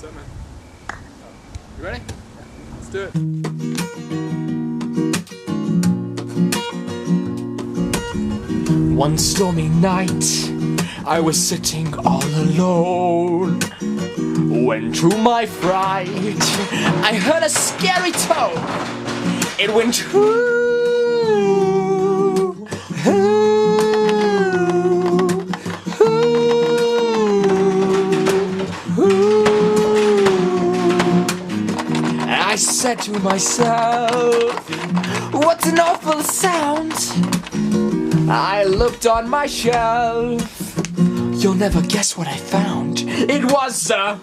What's up, man? You ready? Let's do it. One stormy night, I was sitting all alone, when to my fright, I heard a scary tone. It went I said to myself, what an awful sound. I looked on my shelf. You'll never guess what I found. It was a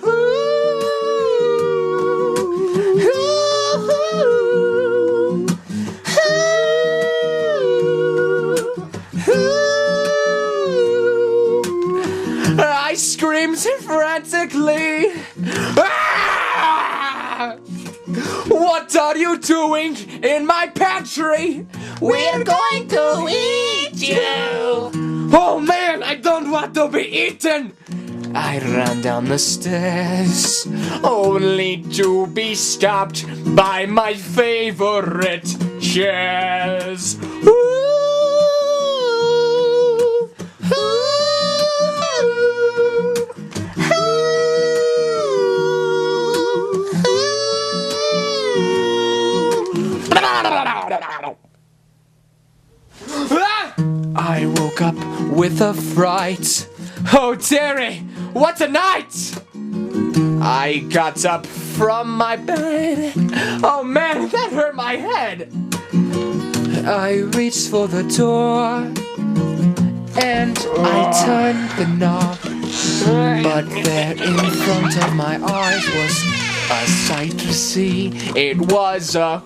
I screamed frantically. Ah! What are you doing in my pantry? We're going to eat you! Oh man, I don't want to be eaten! I ran down the stairs, only to be stopped by my favorite chairs. I woke up with a fright. Oh dearie, what a night! I got up from my bed. Oh man, that hurt my head. I reached for the door and I turned the knob, but there in front of my eyes was a sight to see. It was a